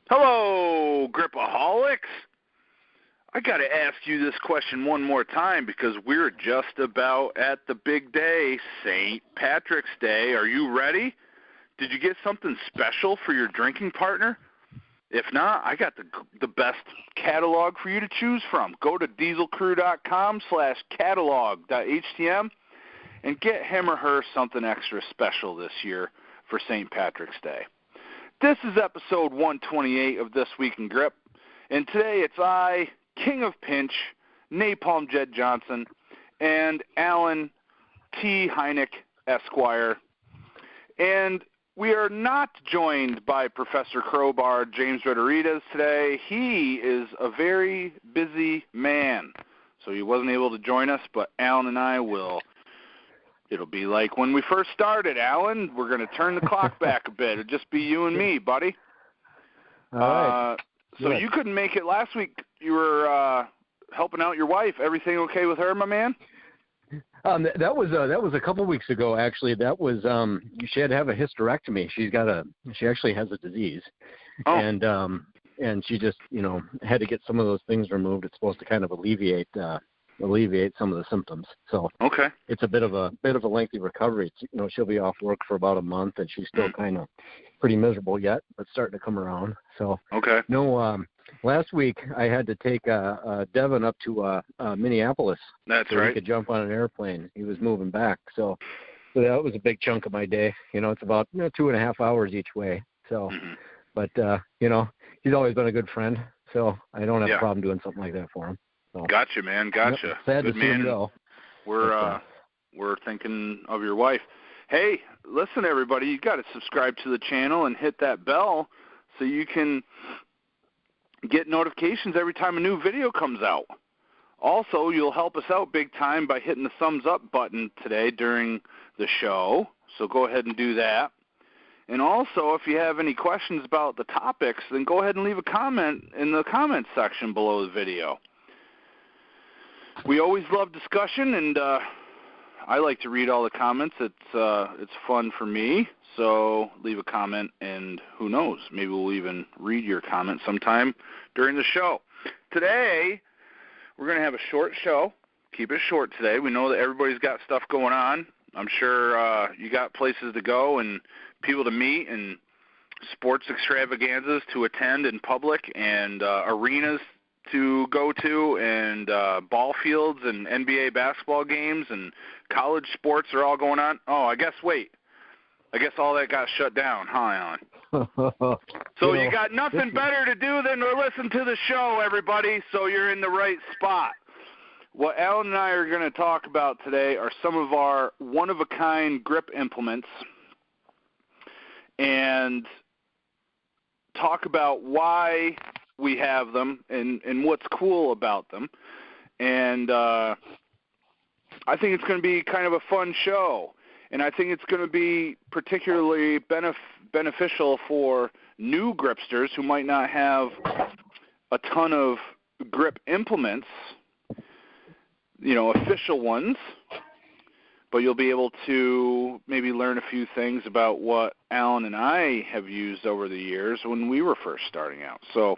Hello, Gripaholics. I got to ask you this question one more time because we're just about at the big day, St. Patrick's Day. Are you ready? Did you get something special for your drinking partner? If not, I got the best catalog for you to choose from. Go to dieselcrew.com/catalog.htm and get him or her something extra special this year for St. Patrick's Day. This is episode 128 of This Week in Grip, and today it's I, King of Pinch, Napalm Jedd Johnson, and Alan T. Heineck, Esquire. And we are not joined by Professor Crowbar James Rodriguez today. He is a very busy man, so he wasn't able to join us, but Alan and I will. It'll be like when we first started, Alan. We're going to turn the clock back a bit. It'll just be you and me, buddy. All right. So you couldn't make it last week. You were helping out your wife. Everything okay with her, my man? That was a couple weeks ago, actually. That was she had to have a hysterectomy. She actually has a disease, and she just had to get some of those things removed. It's supposed to kind of alleviate some of the symptoms. So okay, it's a bit of a lengthy recovery. It's, she'll be off work for about a month, and she's still kind of pretty miserable yet, but starting to come around. So okay. Last week I had to take Devin up to Minneapolis. That's so right. He could jump on an airplane. He was moving back, so that was a big chunk of my day. It's about 2.5 hours each way. So, but he's always been a good friend, so I don't have a problem doing something like that for him. So. Gotcha, man. Gotcha. Yep, sad good to see him go. We're thinking of your wife. Hey, listen, everybody, you got to subscribe to the channel and hit that bell so you can get notifications every time a new video comes out. Also, you'll help us out big time by hitting the thumbs up button today during the show, so go ahead and do that. And also, if you have any questions about the topics, then go ahead and leave a comment in the comments section below the video. We always love discussion, and I like to read all the comments. It's fun for me, so leave a comment, and who knows, maybe we'll even read your comment sometime during the show. Today, we're going to have a short show. Keep it short today. We know that everybody's got stuff going on. I'm sure you got places to go and people to meet and sports extravaganzas to attend in public and arenas to go to and ball fields and NBA basketball games and college sports are all going on. Oh, I guess all that got shut down, huh, Alan? So you got nothing better to do than to listen to the show, everybody, so you're in the right spot. What Alan and I are going to talk about today are some of our one-of-a-kind grip implements and talk about why we have them and what's cool about them. And I think it's going to be kind of a fun show. And I think it's going to be particularly beneficial for new gripsters who might not have a ton of grip implements, official ones, but you'll be able to maybe learn a few things about what Alan and I have used over the years when we were first starting out. So,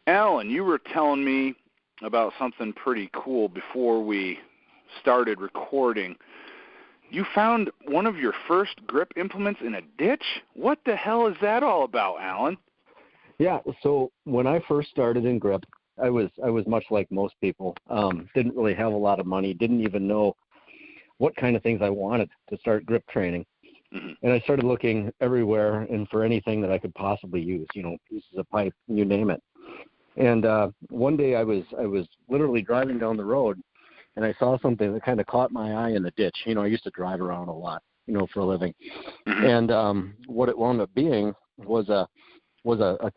Alan, you were telling me about something pretty cool before we started recording. You found one of your first grip implements in a ditch? What the hell is that all about, Alan? Yeah, so when I first started in grip, I was much like most people. Didn't really have a lot of money, didn't even know what kind of things I wanted to start grip training. Mm-hmm. And I started looking everywhere and for anything that I could possibly use, pieces of pipe, you name it. And one day I was literally driving down the road, and I saw something that kind of caught my eye in the ditch. I used to drive around a lot, for a living. Mm-hmm. And what it wound up being was a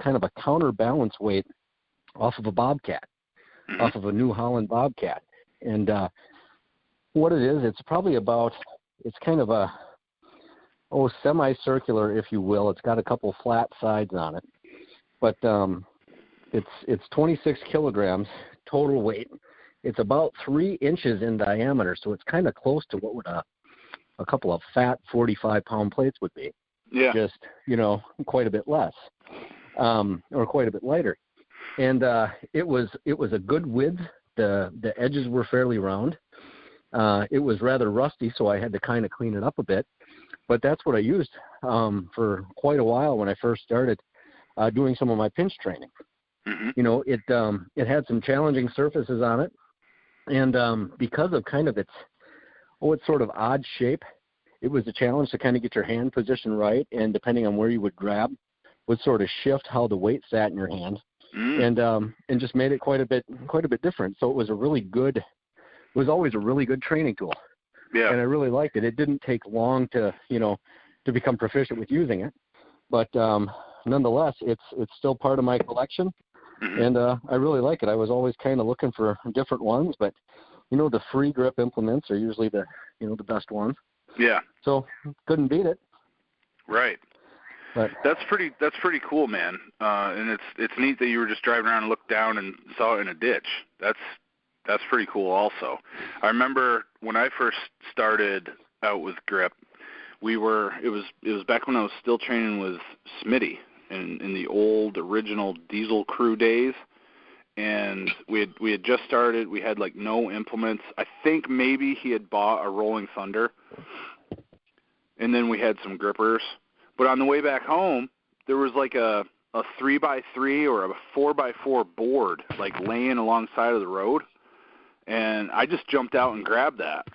kind of a counterbalance weight off of a Bobcat, mm-hmm. off of a New Holland Bobcat. And what it is, it's kind of a semicircular, if you will. It's got a couple flat sides on it, but it's 26 kilograms total weight. It's about 3 inches in diameter, so it's kind of close to what would a couple of fat 45-pound plates would be. Yeah. Just, quite a bit less. or quite a bit lighter. And it was a good width. The edges were fairly round. It was rather rusty, so I had to kind of clean it up a bit. But that's what I used for quite a while when I first started doing some of my pinch training. Mm-hmm. You know, it had some challenging surfaces on it, and because of kind of its sort of odd shape, it was a challenge to kind of get your hand position right, and depending on where you would grab, would sort of shift how the weight sat in your hand, and just made it quite a bit different. So it was always a really good training tool. Yeah. And I really liked it. It didn't take long to become proficient with using it, but nonetheless, it's still part of my collection, and I really like it. I was always kind of looking for different ones, but the free grip implements are usually the best ones. Yeah. So couldn't beat it. Right. But that's pretty cool, man. And it's neat that you were just driving around and looked down and saw it in a ditch. That's pretty cool also. I remember when I first started out with grip, it was back when I was still training with Smitty in the old original diesel crew days, and we had just started. We had like no implements. I think maybe he had bought a Rolling Thunder, and then we had some grippers. But on the way back home, there was like a 3x3 or a 4x4 board like laying alongside of the road, and I just jumped out and grabbed that.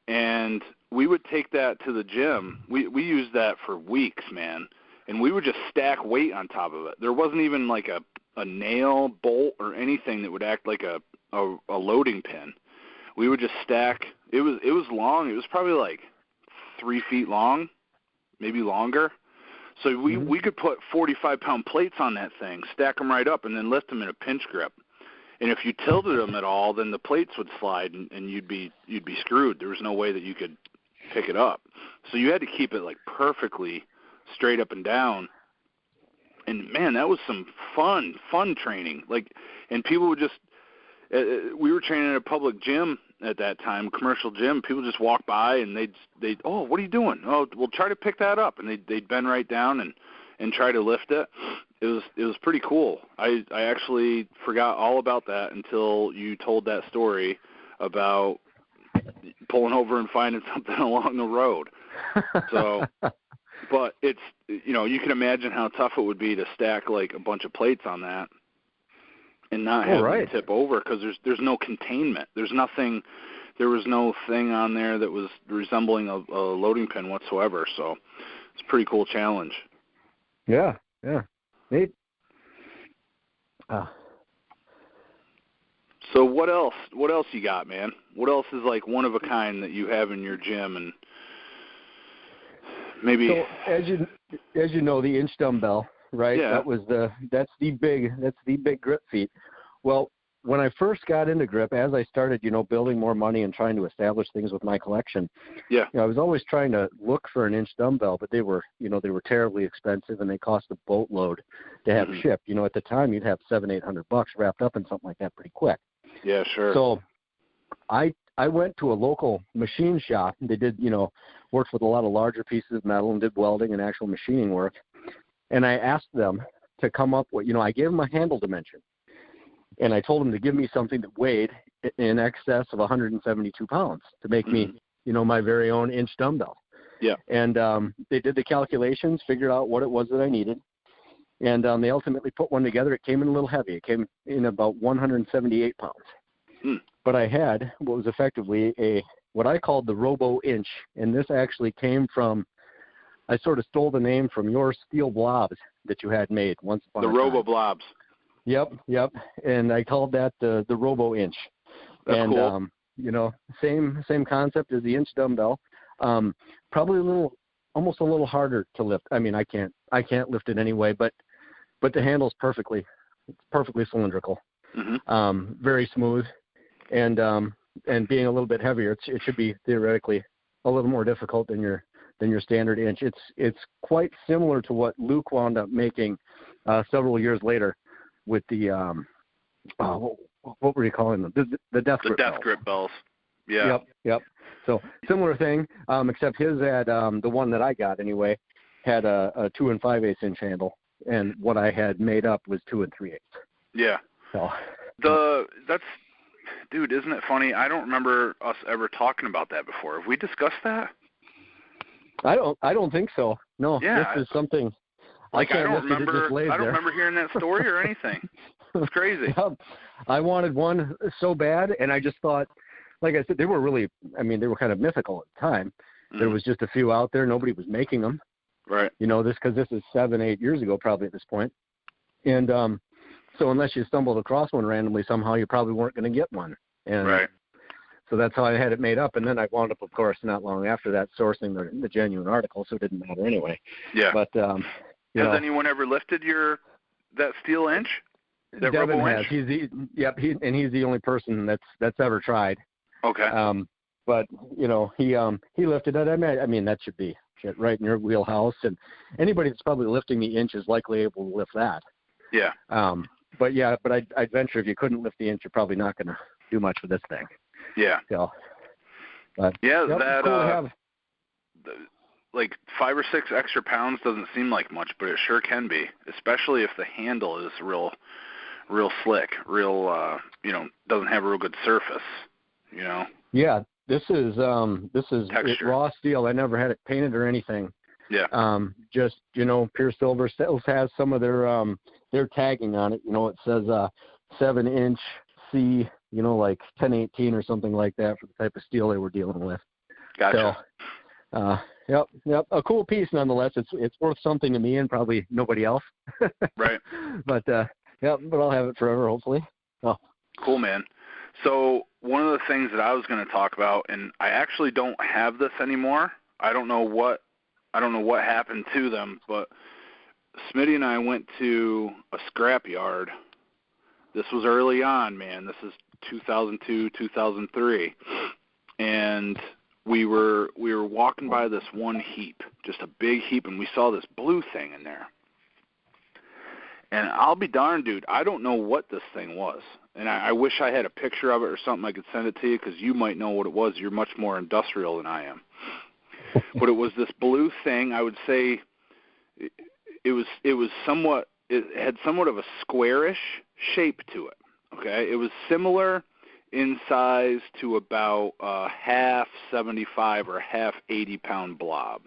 And we would take that to the gym. We used that for weeks, man. And we would just stack weight on top of it. There wasn't even like a nail, bolt, or anything that would act like a loading pin. We would just stack. It was long. It was probably like 3 feet long, maybe longer. So we could put 45-pound plates on that thing, stack them right up, and then lift them in a pinch grip. And if you tilted them at all, then the plates would slide, and you'd be screwed. There was no way that you could pick it up. So you had to keep it like perfectly straight up and down. And man, that was some fun training. Like, and people would just we were training at a public gym at that time, commercial gym. People just walk by and they'd oh, what are you doing? Oh, we'll try to pick that up, and they'd bend right down and try to lift it. It was pretty cool. I actually forgot all about that until you told that story about pulling over and finding something along the road. So, but it's, you can imagine how tough it would be to stack like a bunch of plates on that and not have them tip over, because there's no containment. There was no thing on there that was resembling a loading pin whatsoever. So it's a pretty cool challenge. Yeah. Neat. So what else you got, man? What else is like one of a kind that you have in your gym? And maybe, so as you know, the inch dumbbell, right? Yeah. That's the big grip feat. Well, when I first got into grip, as I started, building more money and trying to establish things with my collection, I was always trying to look for an inch dumbbell, but they were terribly expensive, and they cost a boatload to have shipped. At the time, you'd have $700-800 wrapped up in something like that pretty quick. Yeah, sure. So I went to a local machine shop. They did, worked with a lot of larger pieces of metal and did welding and actual machining work. And I asked them to come up with, I gave them a handle dimension. And I told them to give me something that weighed in excess of 172 pounds to make me, my very own inch dumbbell. Yeah. And they did the calculations, figured out what it was that I needed. And they ultimately put one together. It came in a little heavy. It came in about 178 pounds. But I had what was effectively what I called the Robo Inch. And this actually came from, I sort of stole the name from your steel blobs that you had made once upon a time. The Robo Blobs. Yep. And I called that the Robo Inch. That's cool. Same concept as the inch dumbbell. Probably almost a little harder to lift. I mean, I can't lift it anyway, but the handle's perfectly cylindrical. Very smooth, and being a little bit heavier, it should be theoretically a little more difficult than your standard inch. It's quite similar to what Luke wound up making several years later with the what were you calling them? The death grip bells. Yeah. Yep. So similar thing, except his had the one that I got anyway had a 2 5/8 inch handle, and what I had made up was 2 3/8. Yeah. So dude, isn't it funny? I don't remember us ever talking about that before. Have we discussed that? I don't think so. No. Yeah. This is something. I don't remember hearing that story or anything. It's crazy. I wanted one so bad, and I just thought, like I said, they were kind of mythical at the time. There was just a few out there. Nobody was making them. Right. Because this is 7-8 years ago probably at this point. And so unless you stumbled across one randomly somehow, you probably weren't going to get one. And right. So that's how I had it made up. And then I wound up, of course, not long after that, sourcing the genuine article, so it didn't matter anyway. Yeah. But, has anyone ever lifted that steel inch? That Devin Robo has. Inch? He's the only person that's ever tried. Okay. But he lifted it. I mean that should be right in your wheelhouse, and anybody that's probably lifting the inch is likely able to lift that. Yeah. But I'd venture if you couldn't lift the inch, you're probably not going to do much with this thing. Yeah. So. But yeah, that cool to have. Like 5 or 6 extra pounds doesn't seem like much, but it sure can be, especially if the handle is real slick, doesn't have a real good surface, Yeah, this is texture. Raw steel. I never had it painted or anything. Yeah. Just Pure Silver still has some of their tagging on it. It says 7-inch C, like 1018 or something like that for the type of steel they were dealing with. Gotcha. So, Yep. A cool piece nonetheless. It's worth something to me and probably nobody else. Right. But but I'll have it forever, hopefully. Oh. Cool, man. So one of the things that I was going to talk about, and I actually don't have this anymore. I don't know what happened to them, but Smitty and I went to a scrapyard. This was early on, man. This is 2002, 2003, and we were walking by this one heap, just a big heap, and we saw this blue thing in there. And I'll be darned, dude, I don't know what this thing was. And I wish I had a picture of it or something I could send it to you, because you might know what it was. You're much more industrial than I am. But it was this blue thing. I would say it had somewhat of a squarish shape to it. Okay? It was similar in size to about a half 75 or half 80-pound blob.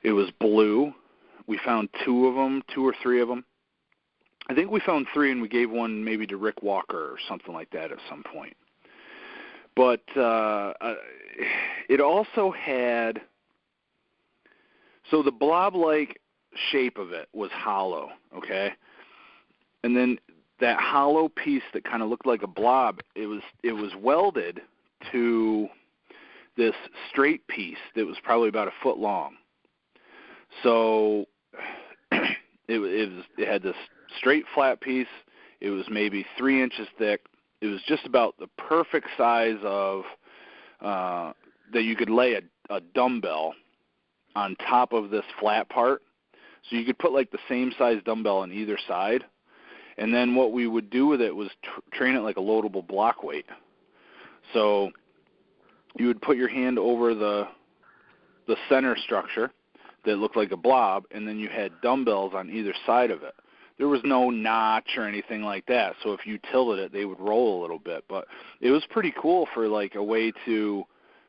It was blue. We found 2 or 3 of them. I think we found 3, and we gave one maybe to Rick Walker or something like that at some point. But it also had, so the blob-like shape of it was hollow, okay? And then that hollow piece that kind of looked like a blob, it was welded to this straight piece that was probably about a foot long. So it had this straight flat piece. It was maybe 3 inches thick. It was just about the perfect size of that you could lay a dumbbell on top of this flat part. So you could put like the same size dumbbell on either side. And then what we would do with it was train it like a loadable block weight. So you would put your hand over the center structure that looked like a blob, and then you had dumbbells on either side of it. There was no notch or anything like that, so if you tilted it, they would roll a little bit. But it was pretty cool for like a way to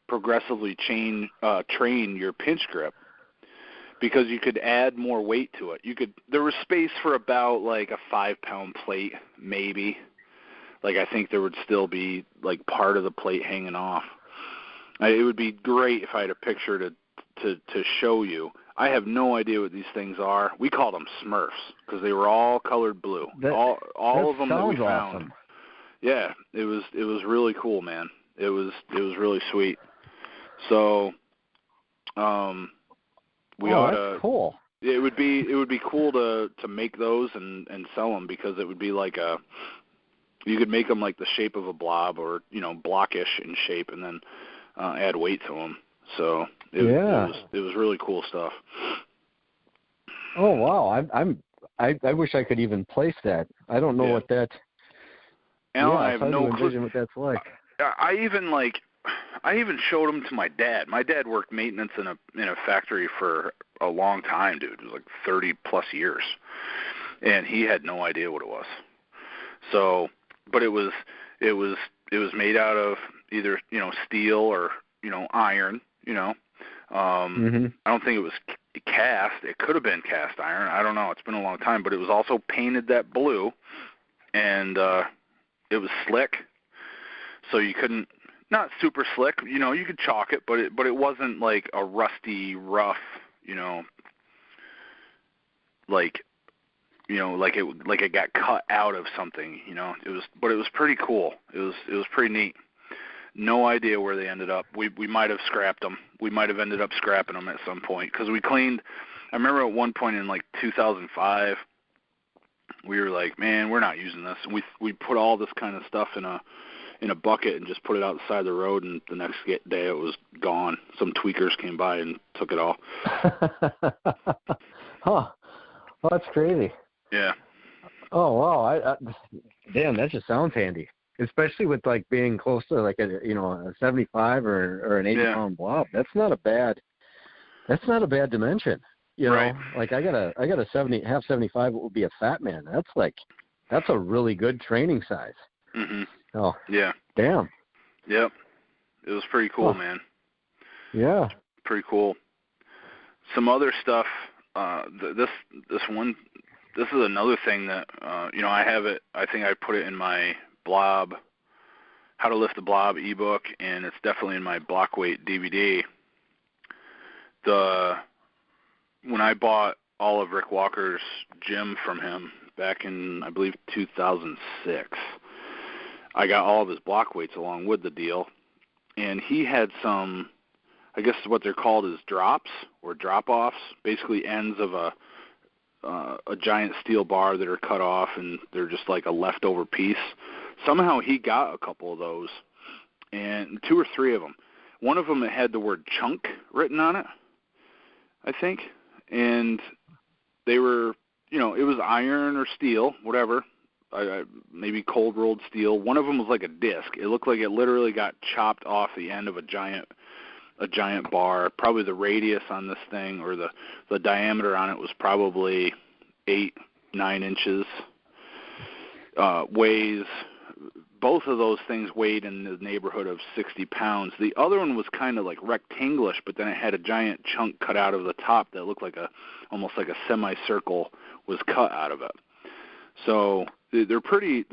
progressively train your pinch grip, because you could add more weight to it. There was space for about like a 5-pound plate, maybe. Like I think there would still be like part of the plate hanging off. It would be great if I had a picture to show you. I have no idea what these things are. We called them Smurfs because they were all colored blue. All of them that we found. Awesome. Yeah, it was really cool, man. It was really sweet. So, we ought to. That's cool. It would be cool to make those and sell them, because it would be like you could make them like the shape of a blob, or blockish in shape, and then add weight to them. So it was really cool stuff. Oh wow! I wish I could even place that. I don't know what that. Alan, I have have no to envision what that's like. I even I even showed them to my dad. My dad worked maintenance in a factory for a long time, dude. It was like 30 plus years, and he had no idea what it was. So, but it was made out of either steel or iron. I don't think it was cast. It could have been cast iron. I don't know. It's been a long time, but it was also painted that blue, and it was slick. So you couldn't, not super slick. You could chalk it, but it wasn't like a rusty, rough. Like it got cut out of something. But it was pretty cool. It was pretty neat. No idea where they ended up. We might have scrapped them. We might have ended up scrapping them at some point because we cleaned. I remember at one point in like 2005, we were like, man, we're not using this. And we put all this kind of stuff in a bucket and just put it out the side of the road. And the next day it was gone. Some tweakers came by and took it all. Huh? Oh, that's crazy. Yeah. Oh wow! Damn, that just sounds handy. Especially with like being close to like a 75 or an 80-pound blob. That's not a bad dimension. Right. Like I got a 75. It would be a fat man. That's a really good training size. Mhm. Oh. Yeah. Damn. Yep. It was pretty cool, man. Yeah. Pretty cool. Some other stuff. This is another thing that I have it. I think I put it in my blob, How to Lift the Blob ebook, and it's definitely in my block weight DVD. When I bought all of Rick Walker's gym from him back in, I believe, 2006, I got all of his block weights along with the deal, and he had some, I guess what they're called is drops or drop-offs, basically ends of a giant steel bar that are cut off, and they're just like a leftover piece. Somehow he got a couple of those, and 2 or 3 of them. One of them had the word chunk written on it, I think, and they were, it was iron or steel, whatever, maybe cold-rolled steel. One of them was like a disc. It looked like it literally got chopped off the end of a giant bar. Probably the radius on this thing or the diameter on it was probably 8-9 inches. Both of those things weighed in the neighborhood of 60 pounds. The other one was kind of like rectangleish, but then it had a giant chunk cut out of the top that looked like almost like a semicircle was cut out of it. So they're pretty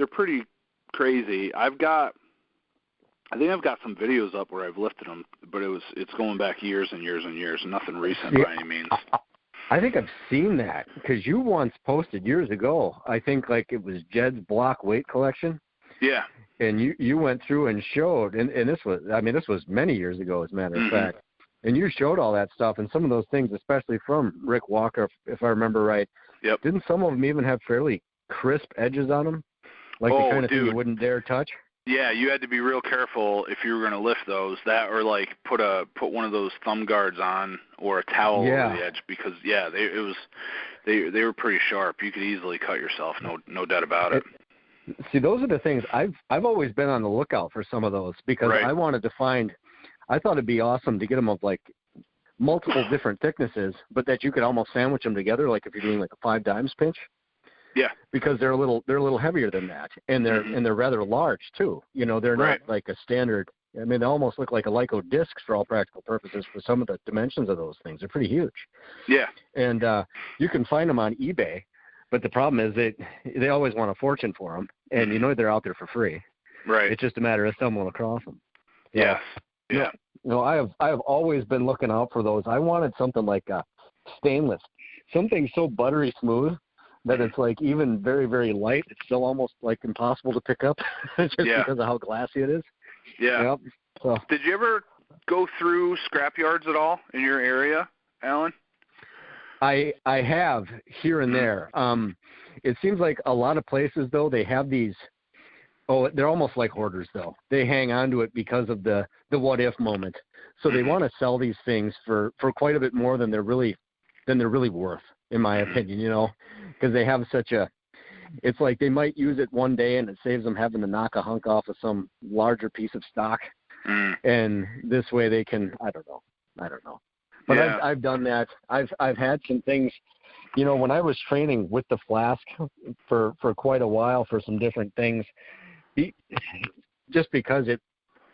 crazy. I think I've got some videos up where I've lifted them, but it's going back years and years and years, nothing recent by any means. I think I've seen that because you once posted years ago, I think like it was Jedd's block weight collection. Yeah. And you went through and showed, and this was many years ago, as a matter of fact, and you showed all that stuff, and some of those things, especially from Rick Walker, if I remember right. Yep. Didn't some of them even have fairly crisp edges on them? Like the kind of thing you wouldn't dare touch? Yeah, you had to be real careful if you were going to lift those. That or like put one of those thumb guards on or a towel over the edge because they were pretty sharp. You could easily cut yourself, no doubt about it. See, those are the things I've always been on the lookout for some of those because I wanted to find. I thought it'd be awesome to get them of like multiple different thicknesses, but that you could almost sandwich them together, like if you're doing like a 5 dimes pinch. Yeah. Because they're a little heavier than that, and they're rather large too. They're not like a standard. I mean, they almost look like a Lyco discs for all practical purposes for some of the dimensions of those things. They're pretty huge. Yeah. And you can find them on eBay, but the problem is they always want a fortune for them, and they're out there for free. Right. It's just a matter of stumbling across them. Yes. Yeah. I have always been looking out for those. I wanted something like stainless, something so buttery smooth that it's like even very, very light. It's still almost like impossible to pick up just because of how glassy it is. Yeah. Yep. So. Did you ever go through scrap yards at all in your area, Alan? I have here and there. It seems like a lot of places, though, they have these. Oh, they're almost like hoarders, though. They hang on to it because of the what if moment. So they want to sell these things for quite a bit more than they're really worth, in my opinion. Because they have it's like they might use it one day and it saves them having to knock a hunk off of some larger piece of stock and this way they can, I don't know. But Yeah. I've done that. I've had some things, you know, when I was training with the flask for quite a while for some different things, just because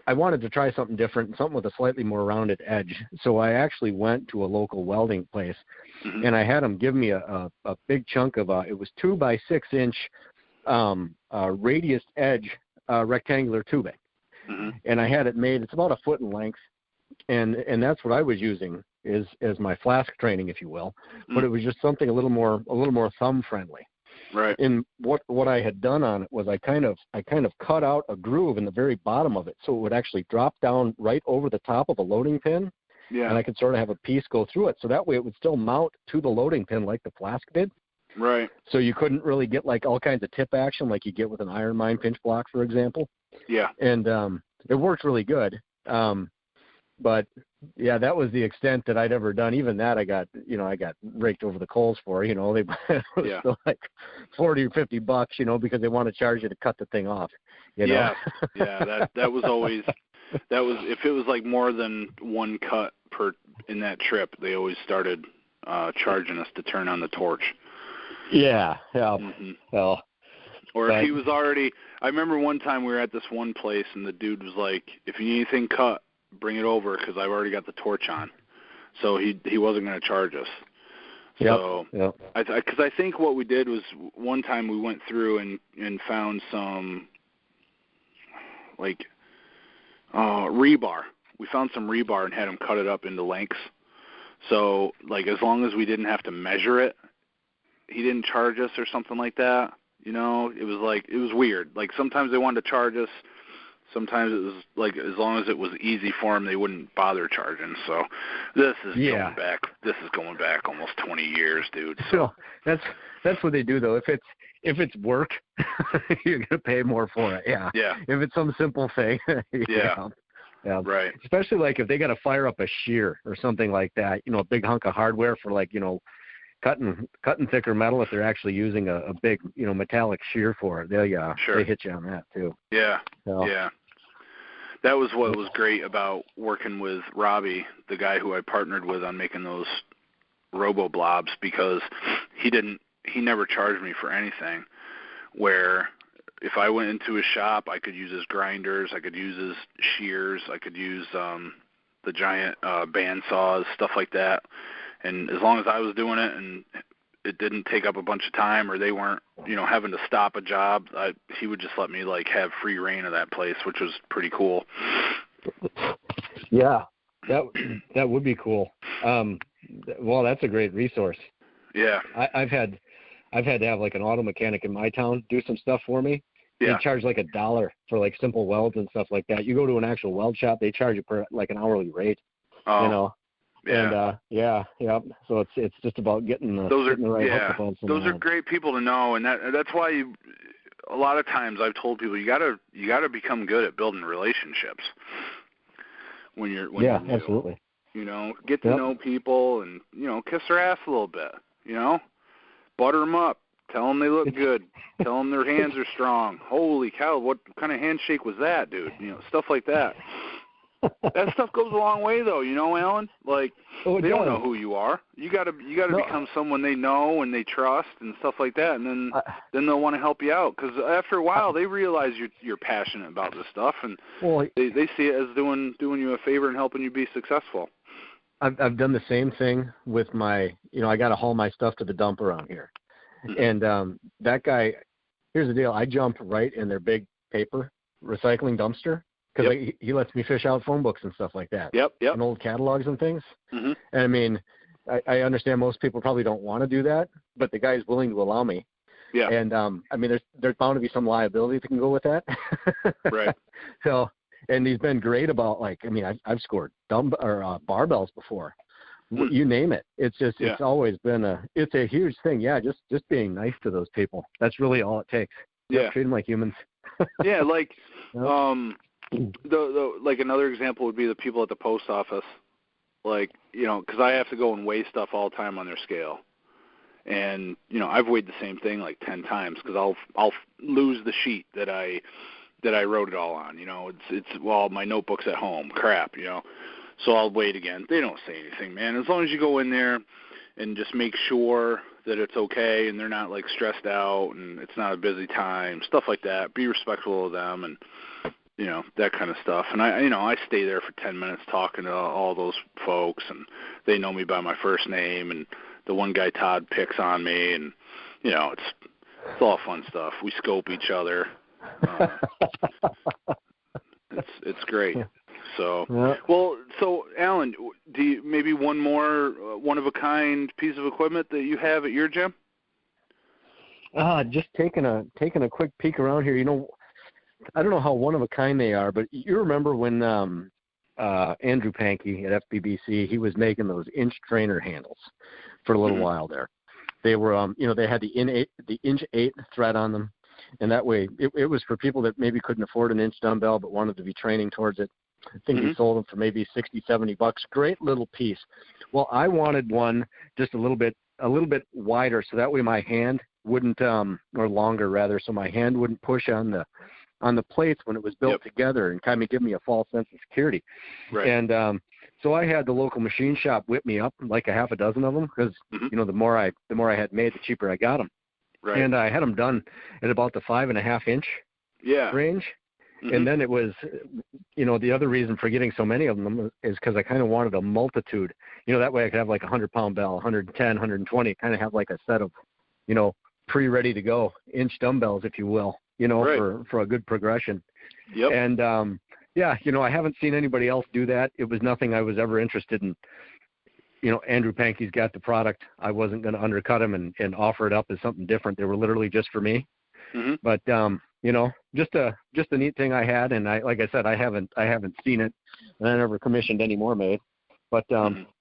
I wanted to try something different, something with a slightly more rounded edge. So I actually went to a local welding place, and I had them give me a big chunk of it was 2 by 6 inch radius edge rectangular tubing, and I had it made. It's about a foot in length, and that's what I was using as my flask training, if you will. But it was just something a little more thumb friendly. Right. And what I had done on it was I kind of cut out a groove in the very bottom of it, so it would actually drop down right over the top of a loading pin. Yeah. And I could sort of have a piece go through it, so that way it would still mount to the loading pin like the flask did. Right. So you couldn't really get like all kinds of tip action like you get with an iron mine pinch block, for example. Yeah. And it worked really good. But yeah, that was the extent that I'd ever done. Even that I got raked over the coals for, you know. It was still like $40 or $50, you know, because they want to charge you to cut the thing off. You know? Yeah. That was always, if it was like more than one cut in that trip, they always started charging us to turn on the torch. Yeah. Well, or if he was already, I remember one time we were at this one place and the dude was like, if you need anything cut, bring it over because I've already got the torch on. So he wasn't going to charge us. So, because I think what we did was one time we went through and found some, like, rebar. We found some rebar and had him cut it up into lengths. So, like, as long as we didn't have to measure it, he didn't charge us or something like that. You know, it was weird. Like, sometimes they wanted to charge us. Sometimes it was like, as long as it was easy for them, they wouldn't bother charging. So this is going back almost 20 years, dude. So that's what they do though. If it's work, you're gonna pay more for it. Yeah. Yeah. If it's some simple thing. Yeah. Right. Especially like if they got to fire up a shear or something like that, you know, a big hunk of hardware for like, you know, cutting thicker metal. If they're actually using a big, you know, metallic shear for it, they hit you on that too. Yeah. Yeah. That was what was great about working with Robbie, the guy who I partnered with on making those Robo Blobs, because he never charged me for anything. Where if I went into his shop, I could use his grinders, I could use his shears, I could use the giant band saws, stuff like that. And as long as I was doing it and it didn't take up a bunch of time, or they weren't, you know, having to stop a job, he would just let me like have free reign of that place, which was pretty cool. Yeah, that would be cool. Well, that's a great resource. Yeah, I've had to have like an auto mechanic in my town do some stuff for me. Yeah. They charge like $1 for like simple welds and stuff like that. You go to an actual weld shop, they charge you per like an hourly rate. Oh. You know. Yeah. And So it's just about getting the right hook up. Those are great people to know, and that's why a lot of times I've told people you gotta become good at building relationships when you're new. Absolutely. You know, get to know people, and you know, kiss their ass a little bit. You know, butter them up, tell them they look good, tell them their hands are strong. Holy cow, what kind of handshake was that, dude? You know, stuff like that. That stuff goes a long way, though. You know, Alan. Like they don't know who you are. You gotta become someone they know and they trust and stuff like that, and then they'll want to help you out. Because after a while, they realize you're passionate about this stuff, and they see it as doing you a favor and helping you be successful. I've done the same thing with my. You know, I got to haul my stuff to the dump around here, and that guy. Here's the deal. I jumped right in their big paper recycling dumpster. Because he lets me fish out phone books and stuff like that. Yep. And old catalogs and things. Mm-hmm. And I mean, I understand most people probably don't want to do that, but the guy's willing to allow me. Yeah. And I mean, there's bound to be some liability that can go with that. Right. So, and he's been great about like, I mean, I've scored barbells before. You name it. It's just it's always been it's a huge thing. Yeah. Just being nice to those people. That's really all it takes. Yeah. Treat them like humans. Yeah. Like. Like another example would be the people at the post office, like, you know, because I have to go and weigh stuff all the time on their scale, and you know I've weighed the same thing like 10 times because I'll lose the sheet that I that I wrote it all on. Well, my notebook's at home. Crap, So I'll wait again. They don't say anything, man. As long as you go in there and just make sure that it's okay and they're not like stressed out and it's not a busy time, stuff like that. Be respectful of them and that kind of stuff. And I stay there for 10 minutes talking to all those folks, and they know me by my first name, and the one guy Todd picks on me, and it's all fun stuff. We scope each other. It's great. So, well, so Alan, do you maybe one more one-of-a-kind piece of equipment that you have at your gym? Just taking a quick peek around here. I don't know how one-of-a-kind they are, but you remember when Andrew Pankey at FBBC, he was making those inch trainer handles for a little while there. They were, they had the inch 8 thread on them, and that way it was for people that maybe couldn't afford an inch dumbbell but wanted to be training towards it. I think he sold them for maybe $60-$70. Great little piece. Well, I wanted one just a little bit wider, so that way my hand wouldn't, or longer rather, so my hand wouldn't push on the plates when it was built together and kind of give me a false sense of security. Right. And so I had the local machine shop whip me up like a half a dozen of them because the more I had made, the cheaper I got them. Right. And I had them done at about the 5.5 inch range. And then it was, the other reason for getting so many of them is because I kind of wanted a multitude. That way I could have like a 100-pound bell, 110, 120, kind of have like a set of, pre-ready to go inch dumbbells, if you will, for a good progression. Yep. And, I haven't seen anybody else do that. It was nothing I was ever interested in. Andrew Pankey's got the product. I wasn't going to undercut him and offer it up as something different. They were literally just for me. But, just a neat thing I had. And like I said, I haven't seen it, and I never commissioned any more made, but,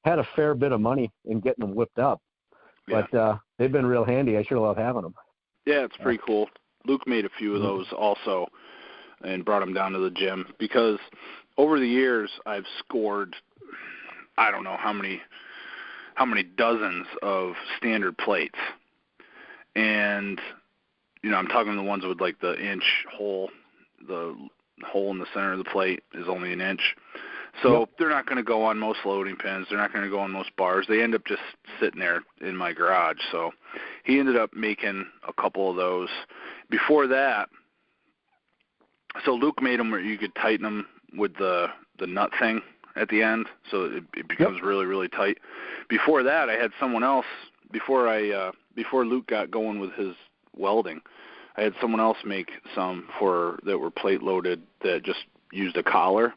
had a fair bit of money in getting them whipped up, but, they've been real handy. I sure love having them. Yeah, it's pretty cool. Luke made a few of those also and brought them down to the gym because over the years I've scored, I don't know how many dozens of standard plates. And, I'm talking the ones with like the inch hole, the hole in the center of the plate is only an inch. So they're not going to go on most loading pins. They're not going to go on most bars. They end up just sitting there in my garage. So he ended up making a couple of those. Before that, so Luke made them where you could tighten them with the nut thing at the end, so it becomes really, really tight. Before that, I had someone else, before Luke got going with his welding, I had someone else make some that were plate loaded that just used a collar.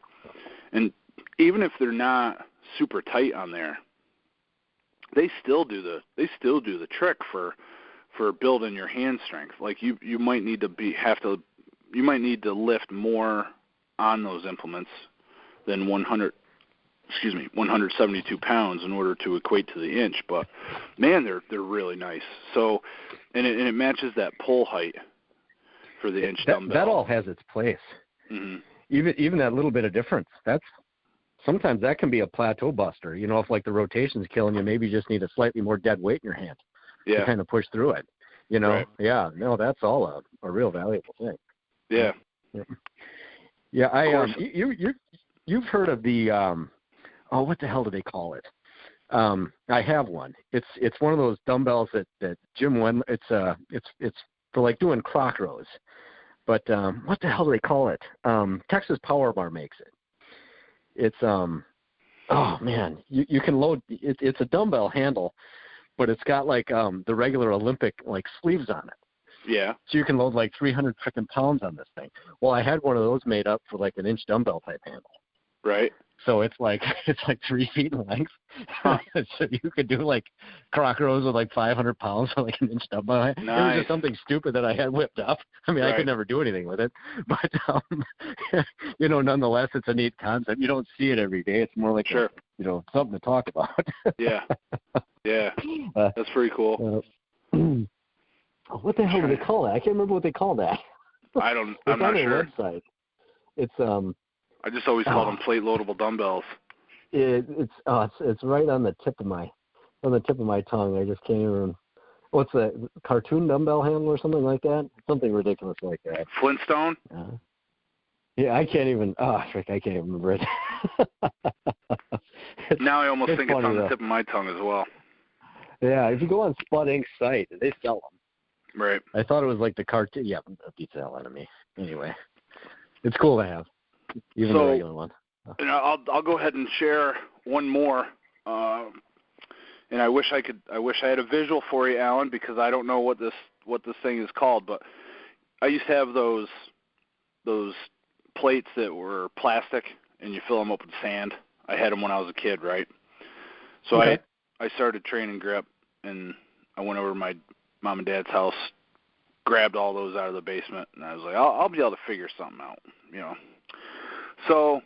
And even if they're not super tight on there, they still do the trick for building your hand strength. Like you might need to lift more on those implements than 172 pounds in order to equate to the inch. But man, they're really nice. So, and it matches that pull height for the inch dumbbell. That all has its place. Even that little bit of difference. Sometimes that can be a plateau buster. If like the rotation's killing you, maybe you just need a slightly more dead weight in your hand to kind of push through it. Right. Yeah, no, that's all a real valuable thing. Yeah. Yeah, you've heard of the what the hell do they call it? I have one. It's one of those dumbbells that Jim went. It's for like doing croc rows. But what the hell do they call it? Texas Power Bar makes it. It's oh man, you can load. It's a dumbbell handle, but it's got like the regular Olympic like sleeves on it. Yeah. So you can load like 300 freaking pounds on this thing. Well, I had one of those made up for like an inch dumbbell type handle. Right. So it's like 3 feet in length. Huh. So you could do like croc rows with like 500 pounds for like an inch dumbbell. Nice. It was just something stupid that I had whipped up. I mean, I could never do anything with it, but nonetheless, it's a neat concept. You don't see it every day. It's more like something to talk about. Yeah. That's pretty cool. What the hell do they call that? I can't remember what they call that. I'm not sure. It's on their website. It's I just always call them plate loadable dumbbells. It's right on the tip of my tongue. I just can't even. What's the cartoon dumbbell handle or something like that? Something ridiculous like that. Flintstone? Yeah, I can't even. Oh, frick, I can't even remember it. Now I almost think it's on the though. tip of my tongue as well. Yeah, if you go on Spud Inc.'s site, they sell them. Right. I thought it was like the cartoon. Yeah, it beats the hell out of me. Anyway, it's cool to have, even the regular one. You know, I'll go ahead and share one more. And I wish I had a visual for you, Alan, because I don't know what this thing is called. But I used to have those plates that were plastic, and you fill them up with sand. I had them when I was a kid, right? So okay. I started training grip, and I went over to my mom and dad's house, grabbed all those out of the basement, and I was like, I'll be able to figure something out, you know. So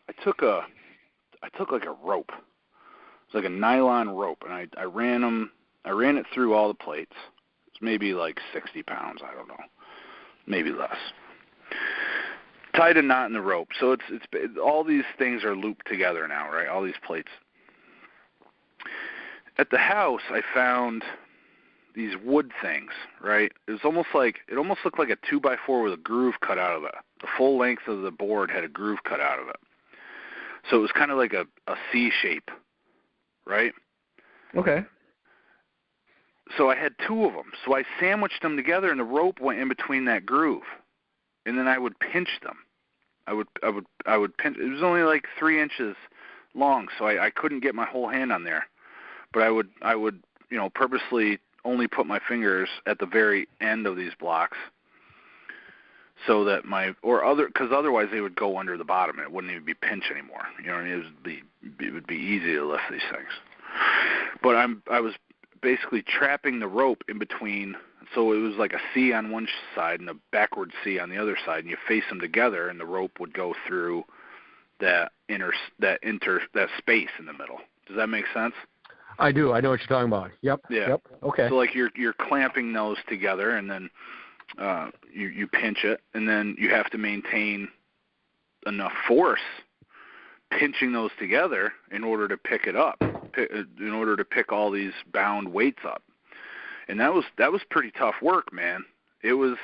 I took like a rope. It was like a nylon rope, and I ran it through all the plates. It's maybe like 60 pounds, I don't know, maybe less. Tied a knot in the rope, so it's all these things are looped together now, right? All these plates. At the house, I found these wood things, right? It almost looked like a 2x4 with a groove cut out of it. The full length of the board had a groove cut out of it, so it was kind of like a C shape, right? Okay. So I had two of them. So I sandwiched them together, and the rope went in between that groove, and then I would pinch them. I would pinch. It was only like 3 inches long, so I couldn't get my whole hand on there. But I would purposely only put my fingers at the very end of these blocks, so that because otherwise they would go under the bottom and it wouldn't even be pinch anymore. You know what I mean? It would be easy to lift these things. But I was basically trapping the rope in between, so it was like a C on one side and a backward C on the other side, and you face them together, and the rope would go through that space in the middle. Does that make sense? I do. I know what you're talking about. Yep. Yeah. Yep. Okay. So like you're clamping those together, and then you pinch it, and then you have to maintain enough force pinching those together in order to pick it up, in order to pick all these bound weights up. And that was pretty tough work, man. It was,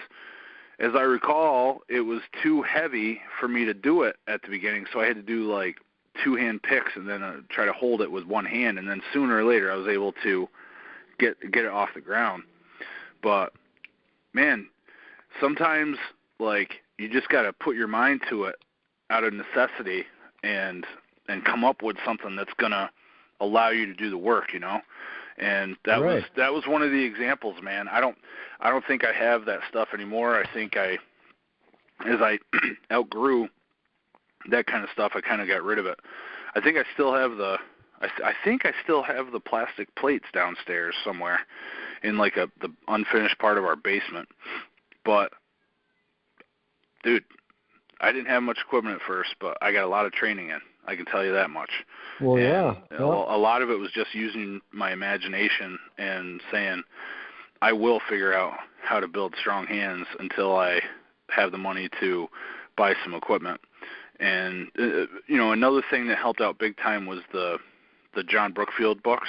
as I recall, it was too heavy for me to do it at the beginning, so I had to do like 2-hand picks and then try to hold it with one hand, and then sooner or later I was able to get it off the ground. But man, sometimes like you just got to put your mind to it out of necessity and come up with something that's gonna allow you to do the work, you know. And that was one of the examples, man. I don't think I have that stuff anymore. I think as I outgrew that kind of stuff, I kind of got rid of it. I think I still have the plastic plates downstairs somewhere in like the unfinished part of our basement. But dude, I didn't have much equipment at first, but I got a lot of training in. I can tell you that much. Well, and yeah. A lot of it was just using my imagination and saying, I will figure out how to build strong hands until I have the money to buy some equipment. And another thing that helped out big time was the John Brookfield books,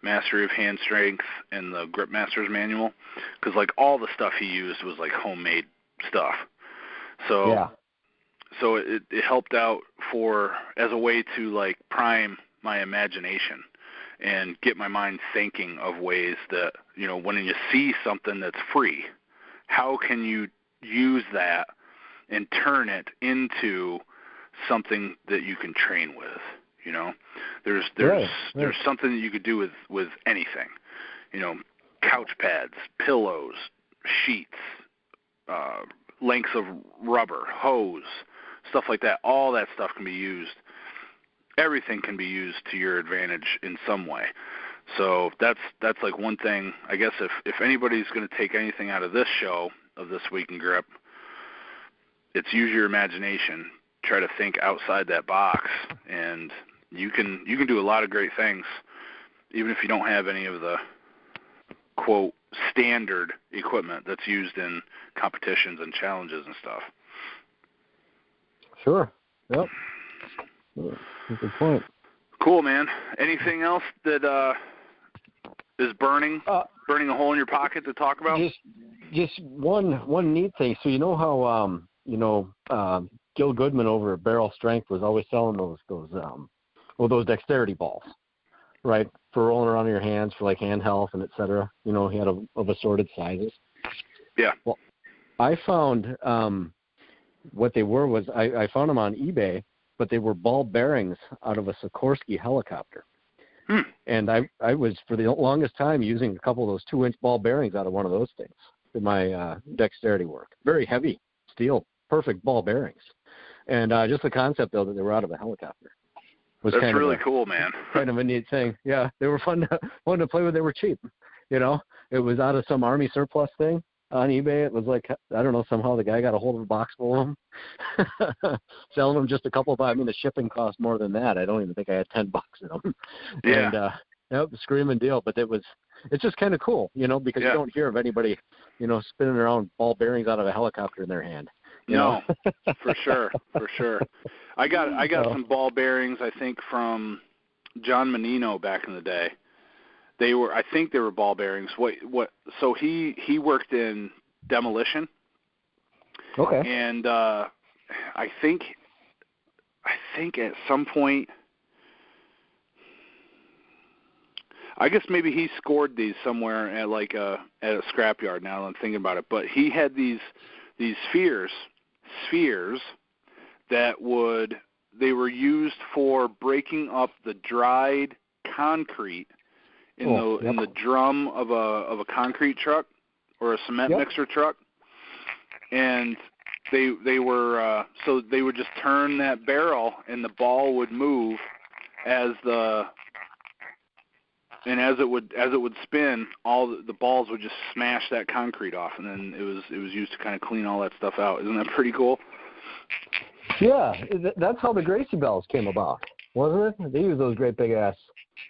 Mastery of Hand Strength and the Grip Master's Manual, because like all the stuff he used was like homemade stuff. So yeah. So it helped out as a way to like prime my imagination and get my mind thinking of ways that, when you see something that's free, how can you use that and turn it into something that you can train with, There's something that you could do with anything, couch pads, pillows, sheets, lengths of rubber, hose, stuff like that. All that stuff can be used. Everything can be used to your advantage in some way. So that's like one thing. I guess if anybody's going to take anything out of this show of This Week in Grip, it's use your imagination. Try to think outside that box, and you can do a lot of great things, even if you don't have any of the quote standard equipment that's used in competitions and challenges and stuff. Sure. Yep. Good point. Cool, man. Anything else that is burning a hole in your pocket to talk about? Just one neat thing. So you know how Gil Goodman over at Barrel Strength was always selling those dexterity balls, right, for rolling around in your hands for like hand health and et cetera. He had of assorted sizes. Yeah. Well, I found what they were was I found them on eBay, but they were ball bearings out of a Sikorsky helicopter. And I was, for the longest time, using a couple of those 2-inch ball bearings out of one of those things in my dexterity work. Very heavy steel, perfect ball bearings. And just the concept, though, that they were out of a helicopter was That's really cool, man. Kind of a neat thing. Yeah, they were fun to play with. They were cheap. It was out of some Army surplus thing on eBay. It was like, I don't know, somehow the guy got a hold of a box full of them, selling them just a couple of, the shipping cost more than that. I don't even think I had $10 in them. Yeah. And, screaming deal. But it's just kind of cool, because you don't hear of anybody, spinning around ball bearings out of a helicopter in their hand. No, for sure. I got some ball bearings, I think, from John Menino back in the day. I think they were ball bearings. So he worked in demolition. Okay. And I think at some point, I guess maybe he scored these somewhere at a scrapyard. Now that I'm thinking about it, but he had these spheres that they were used for breaking up the dried concrete in the drum of a concrete truck or a cement mixer truck, and they were so they would just turn that barrel and the ball would move as it would spin, all the balls would just smash that concrete off, and then it was used to kind of clean all that stuff out. Isn't that pretty cool? Yeah, that's how the Gracie Bells came about, wasn't it? They used those great big ass.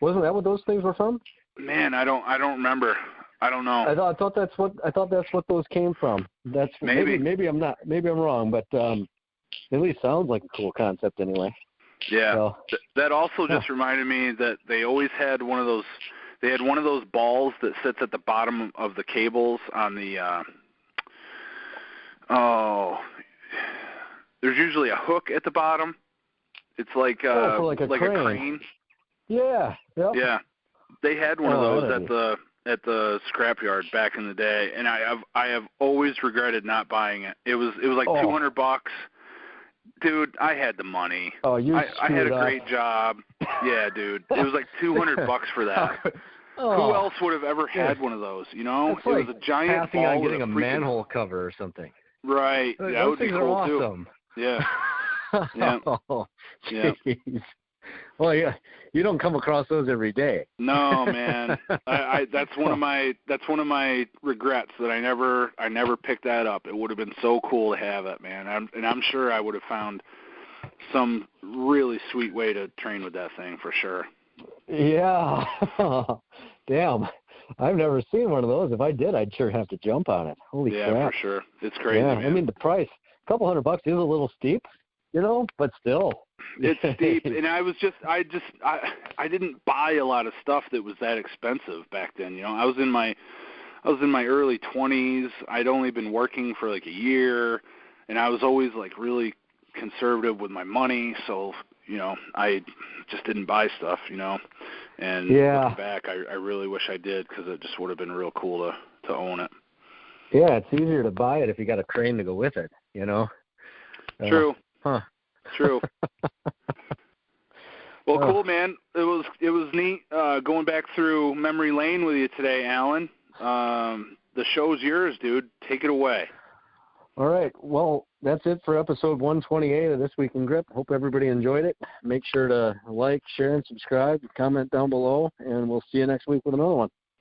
Wasn't that what those things were from? Man, I don't remember. I don't know. I thought that's what those came from. That's maybe I'm not. Maybe I'm wrong, but at least sounds like a cool concept anyway. Yeah. So, that also just reminded me that they always had one of those. They had one of those balls that sits at the bottom of the cables on the. There's usually a hook at the bottom. It's like like a crane. Yeah. Yep. Yeah. They had one of those at the scrapyard back in the day, and I have always regretted not buying it. It was like $200. Dude, I had the money. Oh, I had a great job. Yeah, dude. It was like $200 for that. Who else would have ever had one of those? It was a giant passing ball on getting with a manhole cover or something. Right. Those that would be things cool are awesome. Too. Yeah. Yeah. Oh, jeez. Well, yeah, you don't come across those every day. No, man. That's one of my regrets that I never picked that up. It would have been so cool to have it, man. I'm sure I would have found some really sweet way to train with that thing for sure. Yeah. Damn. I've never seen one of those. If I did, I'd sure have to jump on it. Holy crap. Yeah, for sure. It's crazy, man. I mean, the price, a couple $100 is a little steep, but still. It's steep, and I didn't buy a lot of stuff that was that expensive back then. I was in my early 20s. I'd only been working for like a year, and I was always like really conservative with my money, so I just didn't buy stuff, And looking back, I really wish I did, because it just would have been real cool to own it. Yeah, it's easier to buy it if you got a crane to go with it, True. Huh. True. Well, cool, man. It was neat going back through memory lane with you today, Alan. The show's yours, dude. Take it away. All right. Well, that's it for episode 128 of This Week in Grip. Hope everybody enjoyed it. Make sure to like, share, and subscribe. Comment down below, and we'll see you next week with another one.